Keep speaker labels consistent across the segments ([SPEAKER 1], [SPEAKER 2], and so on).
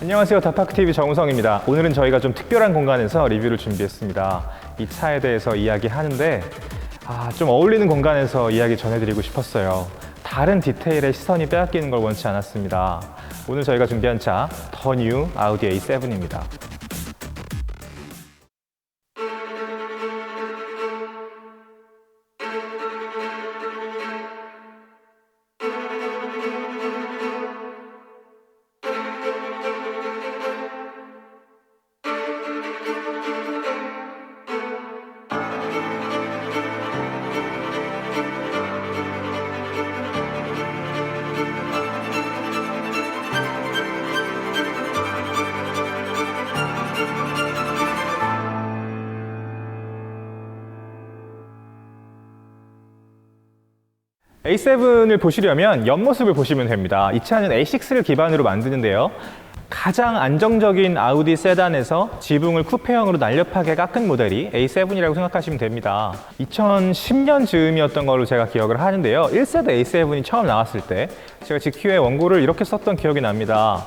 [SPEAKER 1] 안녕하세요. 다파크TV 정우성입니다. 오늘은 저희가 좀 특별한 공간에서 리뷰를 준비했습니다. 이 차에 대해서 이야기하는데 좀 어울리는 공간에서 이야기 전해드리고 싶었어요. 다른 디테일에 시선이 빼앗기는 걸 원치 않았습니다. 오늘 저희가 준비한 차, 더 뉴 아우디 A7입니다. A7을 보시려면 옆모습을 보시면 됩니다. 이 차는 A6를 기반으로 만드는데요. 가장 안정적인 아우디 세단에서 지붕을 쿠페형으로 날렵하게 깎은 모델이 A7이라고 생각하시면 됩니다. 2010년 즈음이었던 걸로 제가 기억을 하는데요. 1세대 A7이 처음 나왔을 때 제가 GQ의 원고를 이렇게 썼던 기억이 납니다.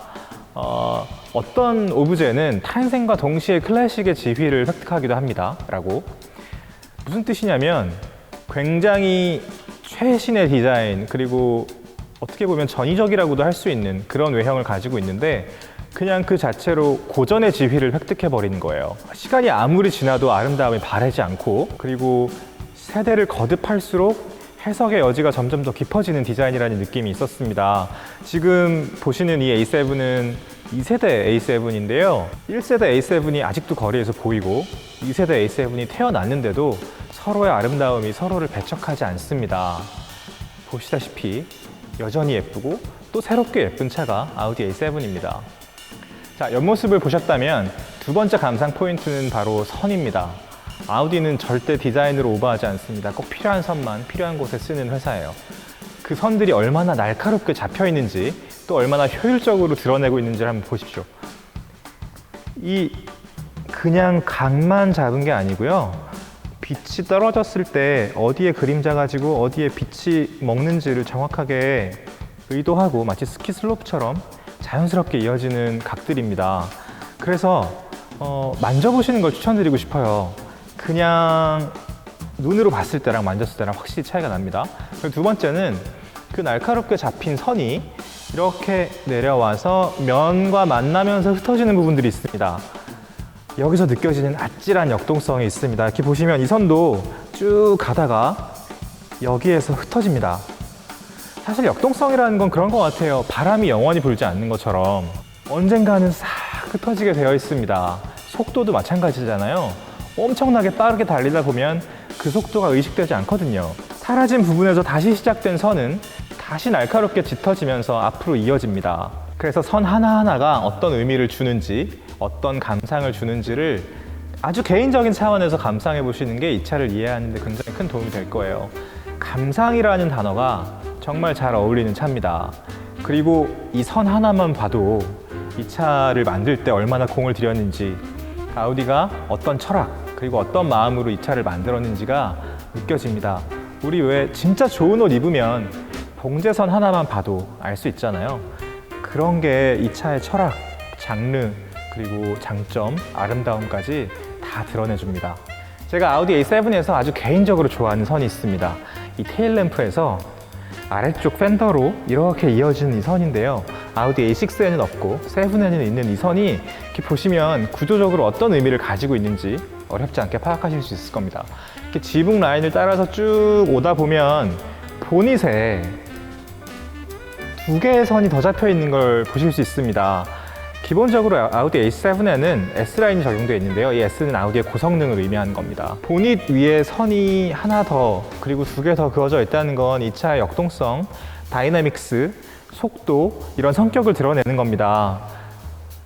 [SPEAKER 1] 어떤 오브제는 탄생과 동시에 클래식의 지휘를 획득하기도 합니다. 라고. 무슨 뜻이냐면 굉장히 최신의 디자인, 그리고 어떻게 보면 전위적이라고도 할 수 있는 그런 외형을 가지고 있는데 그냥 그 자체로 고전의 지휘를 획득해버리는 거예요. 시간이 아무리 지나도 아름다움이 바래지 않고, 그리고 세대를 거듭할수록 해석의 여지가 점점 더 깊어지는 디자인이라는 느낌이 있었습니다. 지금 보시는 이 A7은 2세대 A7인데요. 1세대 A7이 아직도 거리에서 보이고 2세대 A7이 태어났는데도 서로의 아름다움이 서로를 배척하지 않습니다. 보시다시피 여전히 예쁘고 또 새롭게 예쁜 차가 아우디 A7입니다. 자, 옆모습을 보셨다면 두 번째 감상 포인트는 바로 선입니다. 아우디는 절대 디자인으로 오버하지 않습니다. 꼭 필요한 선만 필요한 곳에 쓰는 회사예요. 그 선들이 얼마나 날카롭게 잡혀 있는지, 또 얼마나 효율적으로 드러내고 있는지를 한번 보십시오. 그냥 각만 잡은 게 아니고요. 빛이 떨어졌을 때 어디에 그림자가 지고 어디에 빛이 먹는지를 정확하게 의도하고 마치 스키 슬로프처럼 자연스럽게 이어지는 각들입니다. 그래서 만져보시는 걸 추천드리고 싶어요. 그냥 눈으로 봤을 때랑 만졌을 때랑 확실히 차이가 납니다. 그리고 두 번째는 그 날카롭게 잡힌 선이 이렇게 내려와서 면과 만나면서 흩어지는 부분들이 있습니다. 여기서 느껴지는 아찔한 역동성이 있습니다. 이렇게 보시면 이 선도 쭉 가다가 여기에서 흩어집니다. 사실 역동성이라는 건 그런 것 같아요. 바람이 영원히 불지 않는 것처럼 언젠가는 싹 흩어지게 되어 있습니다. 속도도 마찬가지잖아요. 엄청나게 빠르게 달리다 보면 그 속도가 의식되지 않거든요. 사라진 부분에서 다시 시작된 선은 다시 날카롭게 짙어지면서 앞으로 이어집니다. 그래서 선 하나하나가 어떤 의미를 주는지, 어떤 감상을 주는지를 아주 개인적인 차원에서 감상해 보시는 게 이 차를 이해하는 데 굉장히 큰 도움이 될 거예요. 감상이라는 단어가 정말 잘 어울리는 차입니다. 그리고 이 선 하나만 봐도 이 차를 만들 때 얼마나 공을 들였는지, 아우디가 어떤 철학, 그리고 어떤 마음으로 이 차를 만들었는지가 느껴집니다. 우리 왜 진짜 좋은 옷 입으면 봉제선 하나만 봐도 알 수 있잖아요. 그런 게 이 차의 철학, 장르, 그리고 장점, 아름다움까지 다 드러내줍니다. 제가 아우디 A7에서 아주 개인적으로 좋아하는 선이 있습니다. 이 테일램프에서 아래쪽 팬더로 이렇게 이어지는 이 선인데요. 아우디 A6에는 없고 7에는 있는 이 선이 이렇게 보시면 구조적으로 어떤 의미를 가지고 있는지 어렵지 않게 파악하실 수 있을 겁니다. 이렇게 지붕 라인을 따라서 쭉 오다 보면 보닛에 두 개의 선이 더 잡혀 있는 걸 보실 수 있습니다. 기본적으로 아우디 A7에는 S라인이 적용되어 있는데요. 이 S는 아우디의 고성능을 의미하는 겁니다. 보닛 위에 선이 하나 더, 그리고 두 개 더 그어져 있다는 건 이 차의 역동성, 다이내믹스, 속도, 이런 성격을 드러내는 겁니다.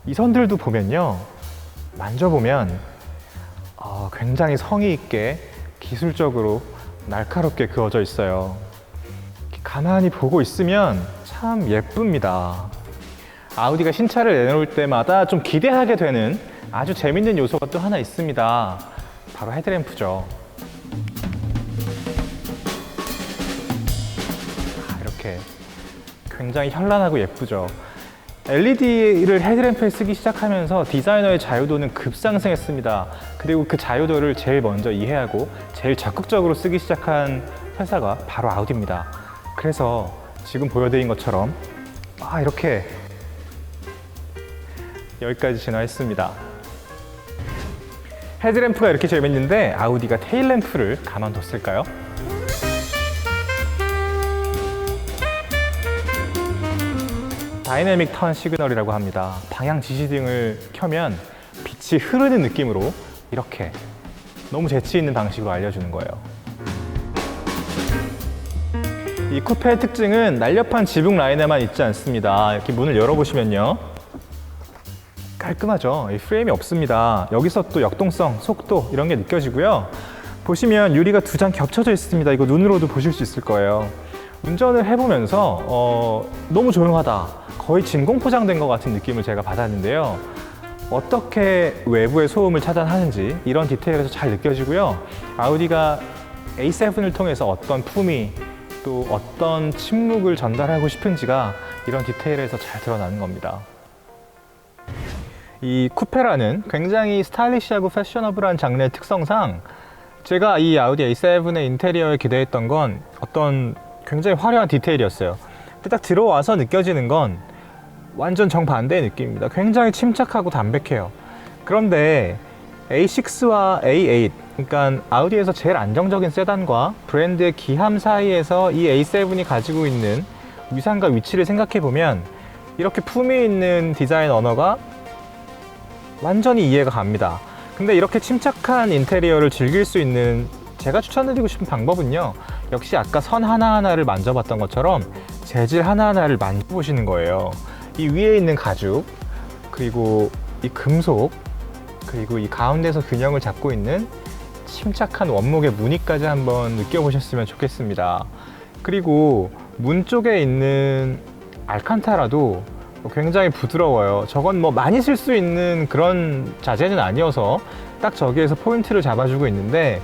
[SPEAKER 1] 이 선들도 보면요, 만져보면 굉장히 성의 있게 기술적으로 날카롭게 그어져 있어요. 가만히 보고 있으면 참 예쁩니다. 아우디가 신차를 내놓을 때마다 좀 기대하게 되는 아주 재밌는 요소가 또 하나 있습니다. 바로 헤드램프죠. 이렇게 굉장히 현란하고 예쁘죠. LED를 헤드램프에 쓰기 시작하면서 디자이너의 자유도는 급상승했습니다. 그리고 그 자유도를 제일 먼저 이해하고 제일 적극적으로 쓰기 시작한 회사가 바로 아우디입니다. 그래서 지금 보여드린 것처럼 이렇게 여기까지 진화했습니다. 헤드램프가 이렇게 재밌는데 아우디가 테일램프를 가만뒀을까요? 다이내믹 턴 시그널이라고 합니다. 방향 지시등을 켜면 빛이 흐르는 느낌으로 이렇게 너무 재치 있는 방식으로 알려주는 거예요. 이 쿠페의 특징은 날렵한 지붕 라인에만 있지 않습니다. 이렇게 문을 열어보시면요, 깔끔하죠. 이 프레임이 없습니다. 여기서 또 역동성, 속도 이런 게 느껴지고요. 보시면 유리가 두 장 겹쳐져 있습니다. 이거 눈으로도 보실 수 있을 거예요. 운전을 해보면서 너무 조용하다, 거의 진공 포장된 것 같은 느낌을 제가 받았는데요. 어떻게 외부의 소음을 차단하는지 이런 디테일에서 잘 느껴지고요. 아우디가 A7을 통해서 어떤 품위 또 어떤 침묵을 전달하고 싶은지가 이런 디테일에서 잘 드러나는 겁니다. 이 쿠페라는 굉장히 스타일리시하고 패셔너블한 장르의 특성상 제가 이 아우디 A7의 인테리어에 기대했던 건 어떤 굉장히 화려한 디테일이었어요. 근데 딱 들어와서 느껴지는 건 완전 정반대의 느낌입니다. 굉장히 침착하고 담백해요. 그런데 A6와 A8, 그러니까 아우디에서 제일 안정적인 세단과 브랜드의 기함 사이에서 이 A7이 가지고 있는 위상과 위치를 생각해 보면 이렇게 품위 있는 디자인 언어가 완전히 이해가 갑니다. 근데 이렇게 침착한 인테리어를 즐길 수 있는 제가 추천드리고 싶은 방법은요, 역시 아까 선 하나하나를 만져봤던 것처럼 재질 하나하나를 만져보시는 거예요. 이 위에 있는 가죽, 그리고 이 금속, 그리고 이 가운데서 균형을 잡고 있는 침착한 원목의 무늬까지 한번 느껴보셨으면 좋겠습니다. 그리고 문 쪽에 있는 알칸타라도 굉장히 부드러워요. 저건 뭐 많이 쓸 수 있는 그런 자재는 아니어서 딱 저기에서 포인트를 잡아주고 있는데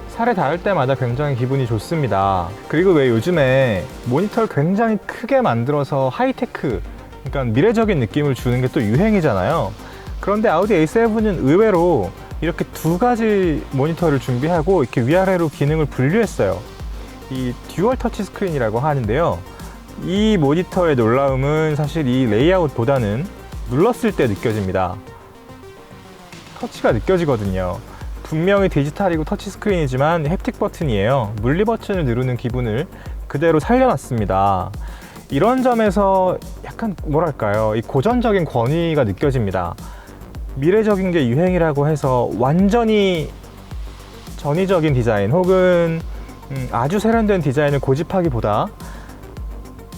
[SPEAKER 1] 살에 닿을 때마다 굉장히 기분이 좋습니다. 그리고 왜 요즘에 모니터를 굉장히 크게 만들어서 하이테크, 그러니까 미래적인 느낌을 주는 게 또 유행이잖아요. 그런데 아우디 A7은 의외로 이렇게 두 가지 모니터를 준비하고 이렇게 위아래로 기능을 분류했어요. 이 듀얼 터치 스크린이라고 하는데요. 이 모니터의 놀라움은 사실 이 레이아웃보다는 눌렀을 때 느껴집니다. 터치가 느껴지거든요. 분명히 디지털이고 터치 스크린이지만 햅틱 버튼이에요. 물리 버튼을 누르는 기분을 그대로 살려놨습니다. 이런 점에서 약간 뭐랄까요, 이 고전적인 권위가 느껴집니다. 미래적인 게 유행이라고 해서 완전히 전위적인 디자인 혹은 아주 세련된 디자인을 고집하기보다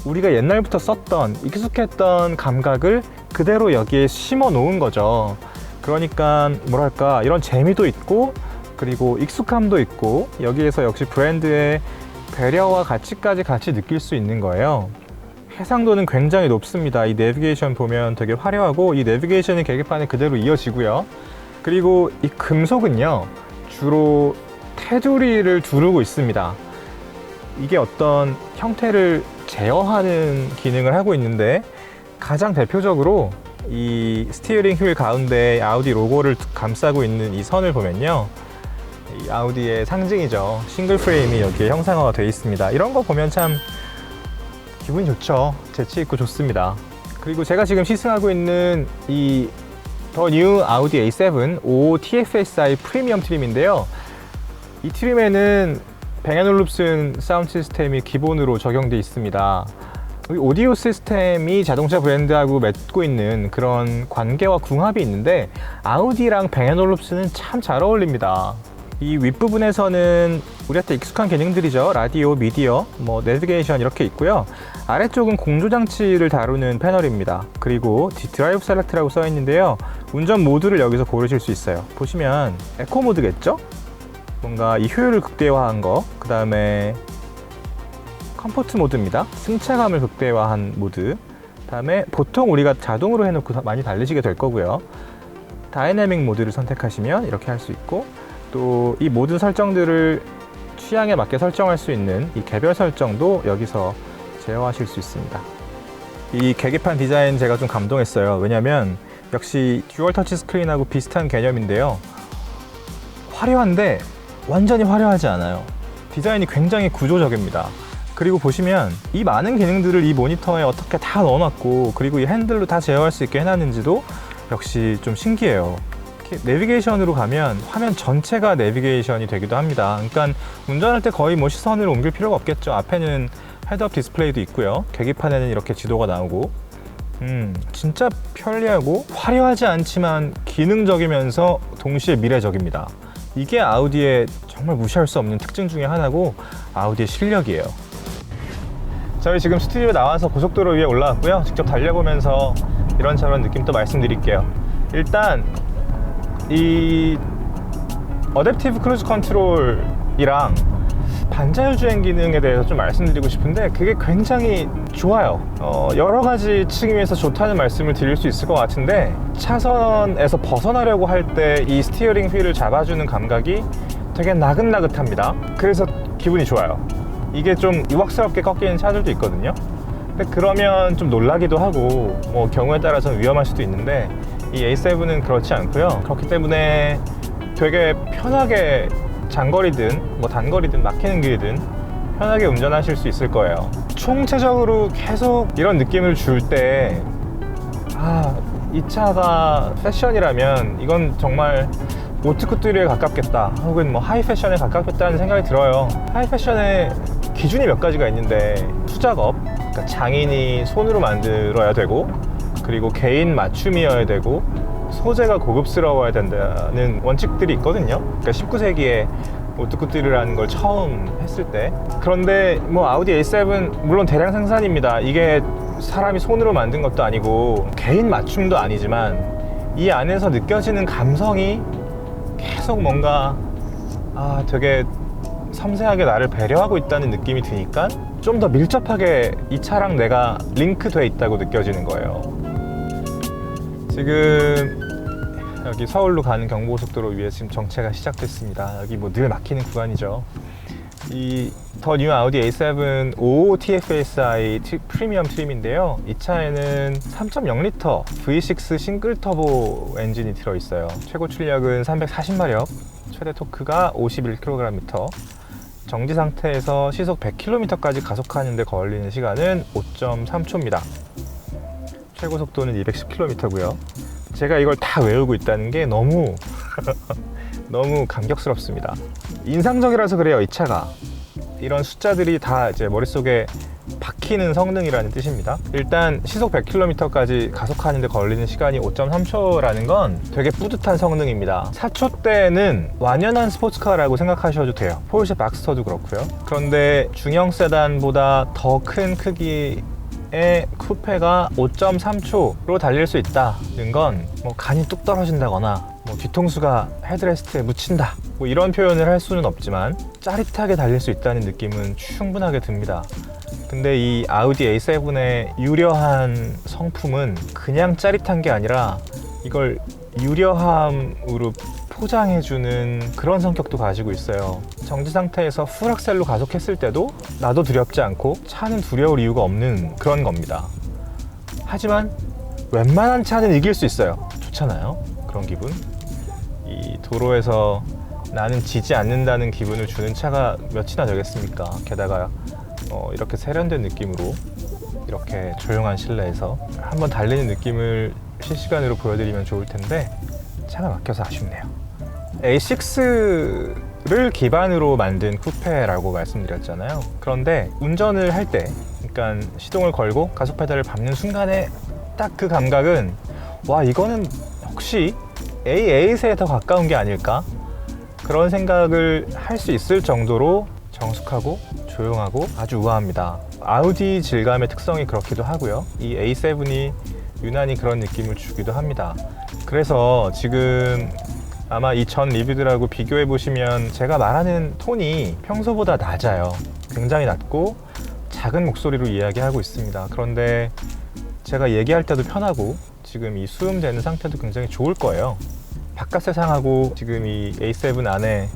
[SPEAKER 1] 우리가 옛날부터 썼던 익숙했던 감각을 그대로 여기에 심어 놓은 거죠. 그러니까 뭐랄까, 이런 재미도 있고 그리고 익숙함도 있고 여기에서 역시 브랜드의 배려와 가치까지 같이 느낄 수 있는 거예요. 해상도는 굉장히 높습니다. 이 내비게이션 보면 되게 화려하고 이 내비게이션이 계기판에 그대로 이어지고요. 그리고 이 금속은요, 주로 테두리를 두르고 있습니다. 이게 어떤 형태를 제어하는 기능을 하고 있는데 가장 대표적으로 이 스티어링 휠 가운데 아우디 로고를 감싸고 있는 이 선을 보면요, 이 아우디의 상징이죠. 싱글 프레임이 여기에 형상화가 되어 있습니다. 이런 거 보면 참 기분이 좋죠. 재치 있고 좋습니다. 그리고 제가 지금 시승하고 있는 이 더 뉴 아우디 A7 5 TFSI 프리미엄 트림인데요. 이 트림에는 뱅앤올룹슨 사운드 시스템이 기본으로 적용되어 있습니다. 오디오 시스템이 자동차 브랜드하고 맺고 있는 그런 관계와 궁합이 있는데 아우디랑 뱅앤올룹슨은 참 잘 어울립니다. 이 윗부분에서는 우리한테 익숙한 기능들이죠. 라디오, 미디어, 내비게이션 이렇게 있고요. 아래쪽은 공조장치를 다루는 패널입니다. 그리고 드라이브 셀렉트라고 써 있는데요. 운전 모드를 여기서 고르실 수 있어요. 보시면 에코 모드겠죠? 뭔가 이 효율을 극대화한 거, 그 다음에 컴포트 모드입니다. 승차감을 극대화한 모드. 다음에 보통 우리가 자동으로 해놓고 많이 달리시게 될 거고요. 다이내믹 모드를 선택하시면 이렇게 할 수 있고, 또 이 모든 설정들을 취향에 맞게 설정할 수 있는 이 개별 설정도 여기서 제어하실 수 있습니다. 이 계기판 디자인 제가 좀 감동했어요. 왜냐면 역시 듀얼 터치 스크린하고 비슷한 개념인데요. 화려한데 완전히 화려하지 않아요. 디자인이 굉장히 구조적입니다. 그리고 보시면 이 많은 기능들을 이 모니터에 어떻게 다 넣어놨고, 그리고 이 핸들로 다 제어할 수 있게 해놨는지도 역시 좀 신기해요. 이렇게 내비게이션으로 가면 화면 전체가 내비게이션이 되기도 합니다. 그러니까 운전할 때 거의 뭐 시선을 옮길 필요가 없겠죠. 앞에는 헤드업 디스플레이도 있고요. 계기판에는 이렇게 지도가 나오고, 진짜 편리하고 화려하지 않지만 기능적이면서 동시에 미래적입니다. 이게 아우디의 정말 무시할 수 없는 특징 중에 하나고 아우디의 실력이에요. 저희 지금 스튜디오에 나와서 고속도로 위에 올라왔고요. 직접 달려보면서 이런저런 느낌 또 말씀드릴게요. 일단 이 어댑티브 크루즈 컨트롤이랑 반자율 주행 기능에 대해서 좀 말씀드리고 싶은데, 그게 굉장히 좋아요. 여러 가지 측면에서 좋다는 말씀을 드릴 수 있을 것 같은데, 차선에서 벗어나려고 할 때 이 스티어링 휠을 잡아주는 감각이 되게 나긋나긋합니다. 그래서 기분이 좋아요. 이게 좀 유악스럽게 꺾이는 차들도 있거든요. 근데 그러면 좀 놀라기도 하고, 뭐 경우에 따라서는 위험할 수도 있는데, 이 A7은 그렇지 않고요. 그렇기 때문에 되게 편하게 장거리든 뭐 단거리든 막히는 길이든 편하게 운전하실 수 있을 거예요. 총체적으로 계속 이런 느낌을 줄 때, 이 차가 패션이라면 이건 정말 오트쿠뚜리에 가깝겠다, 혹은 뭐 하이 패션에 가깝겠다는 생각이 들어요. 하이 패션의 기준이 몇 가지가 있는데, 수작업, 그러니까 장인이 손으로 만들어야 되고, 그리고 개인 맞춤이어야 되고, 소재가 고급스러워야 된다는 원칙들이 있거든요. 그러니까 19세기에 오트쿠뚜리라는 걸 처음 했을 때. 그런데 뭐 아우디 A7 물론 대량 생산입니다. 이게 사람이 손으로 만든 것도 아니고 개인 맞춤도 아니지만, 이 안에서 느껴지는 감성이 계속 뭔가 되게 섬세하게 나를 배려하고 있다는 느낌이 드니까 좀 더 밀접하게 이 차랑 내가 링크돼 있다고 느껴지는 거예요. 지금 여기 서울로 가는 경부고속도로 위에 지금 정체가 시작됐습니다. 여기 뭐 늘 막히는 구간이죠. 이 더 뉴 아우디 A7 55 TFSI 프리미엄 트림인데요. 이 차에는 3.0L V6 싱글 터보 엔진이 들어있어요. 최고 출력은 340마력, 최대 토크가 51kgm, 정지 상태에서 시속 100km까지 가속하는 데 걸리는 시간은 5.3초입니다. 최고 속도는 210km고요. 제가 이걸 다 외우고 있다는 게 너무 너무 감격스럽습니다. 인상적이라서 그래요. 이 차가 이런 숫자들이 다 이제 머릿속에 박히는 성능이라는 뜻입니다. 일단 시속 100km까지 가속하는 데 걸리는 시간이 5.3초라는 건 되게 뿌듯한 성능입니다. 4초대는 완연한 스포츠카라고 생각하셔도 돼요. 포르쉐 박스터도 그렇고요. 그런데 중형 세단보다 더 큰 크기의 쿠페가 5.3초로 달릴 수 있다는 건 뭐 간이 뚝 떨어진다거나 뭐 뒤통수가 헤드레스트에 묻힌다, 뭐 이런 표현을 할 수는 없지만 짜릿하게 달릴 수 있다는 느낌은 충분하게 듭니다. 근데 이 아우디 A7의 유려한 성품은 그냥 짜릿한 게 아니라 이걸 유려함으로 포장해주는 그런 성격도 가지고 있어요. 정지 상태에서 풀악셀로 가속했을 때도 나도 두렵지 않고 차는 두려울 이유가 없는 그런 겁니다. 하지만 웬만한 차는 이길 수 있어요. 좋잖아요, 그런 기분. 이 도로에서 나는 지지 않는다는 기분을 주는 차가 몇이나 되겠습니까? 게다가 이렇게 세련된 느낌으로 이렇게 조용한 실내에서 한번 달리는 느낌을 실시간으로 보여드리면 좋을 텐데 차가 막혀서 아쉽네요. A6를 기반으로 만든 쿠페라고 말씀드렸잖아요. 그런데 운전을 할 때, 그러니까 시동을 걸고 가속 페달을 밟는 순간에 딱 그 감각은, 와, 이거는 혹시 A8에 더 가까운 게 아닐까? 그런 생각을 할 수 있을 정도로 정숙하고 조용하고 아주 우아합니다. 아우디 질감의 특성이 그렇기도 하고요. 이 A7이 유난히 그런 느낌을 주기도 합니다. 그래서 지금 아마 이 전 리뷰들하고 비교해 보시면 제가 말하는 톤이 평소보다 낮아요. 굉장히 낮고 작은 목소리로 이야기하고 있습니다. 그런데 제가 얘기할 때도 편하고 지금 이 수음되는 상태도 굉장히 좋을 거예요. 바깥 세상하고 지금 이 A7 안에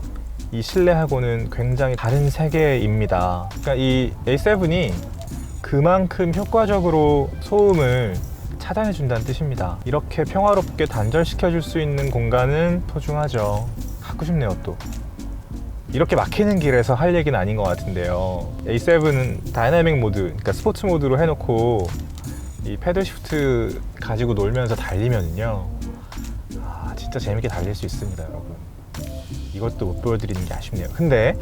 [SPEAKER 1] 이 실내하고는 굉장히 다른 세계입니다. 그러니까 이 A7이 그 그만큼 효과적으로 소음을 차단해 준다는 뜻입니다. 이렇게 평화롭게 단절시켜 줄 수 있는 공간은 소중하죠. 갖고 싶네요. 또 이렇게 막히는 길에서 할 얘기는 아닌 것 같은데요. A7은 다이나믹 모드, 그러니까 스포츠 모드로 해놓고 이 패들 시프트 가지고 놀면서 달리면요, 진짜 재밌게 달릴 수 있습니다, 여러분. 이것도 못 보여드리는 게 아쉽네요. 근데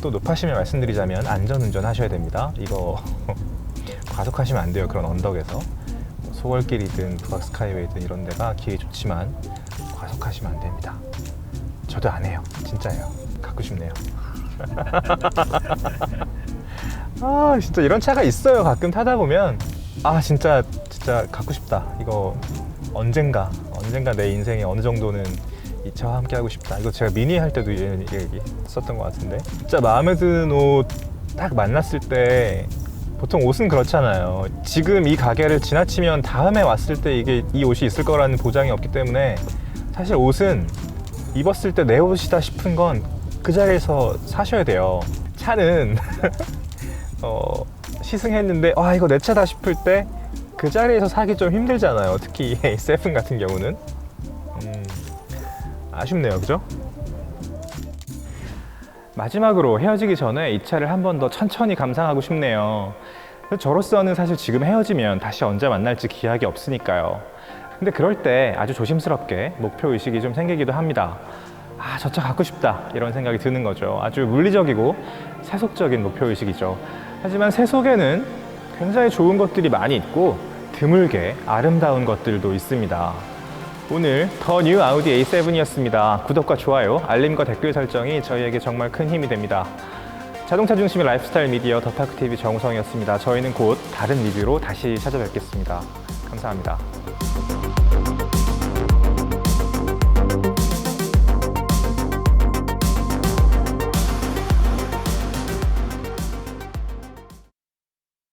[SPEAKER 1] 또 높아시면 말씀드리자면 안전운전 하셔야 됩니다. 이거 과속하시면 안 돼요. 그런 언덕에서 소월길이든 북악 스카이웨이든 이런 데가 길이 좋지만 과속하시면 안 됩니다. 저도 안 해요. 진짜예요. 갖고 싶네요. 진짜 이런 차가 있어요. 가끔 타다 보면 진짜 갖고 싶다. 이거 언젠가 내 인생에 어느 정도는 이 차와 함께 하고 싶다. 이거 제가 미니 할 때도 얘기했었던 것 같은데, 진짜 마음에 드는 옷 딱 만났을 때, 보통 옷은 그렇잖아요. 지금 이 가게를 지나치면 다음에 왔을 때 이 옷이 있을 거라는 보장이 없기 때문에, 사실 옷은 입었을 때 내 옷이다 싶은 건 그 자리에서 사셔야 돼요. 차는 시승했는데 이거 내 차다 싶을 때 그 자리에서 사기 좀 힘들잖아요. 특히 A7 같은 경우는. 아쉽네요, 그죠? 마지막으로 헤어지기 전에 이 차를 한 번 더 천천히 감상하고 싶네요. 저로서는 사실 지금 헤어지면 다시 언제 만날지 기약이 없으니까요. 근데 그럴 때 아주 조심스럽게 목표의식이 좀 생기기도 합니다. 저 차 갖고 싶다, 이런 생각이 드는 거죠. 아주 물리적이고 세속적인 목표의식이죠. 하지만 세속에는 굉장히 좋은 것들이 많이 있고 드물게 아름다운 것들도 있습니다. 오늘 더 뉴 아우디 A7이었습니다. 구독과 좋아요, 알림과 댓글 설정이 저희에게 정말 큰 힘이 됩니다. 자동차 중심의 라이프스타일 미디어 더파크TV 정우성이었습니다. 저희는 곧 다른 리뷰로 다시 찾아뵙겠습니다. 감사합니다.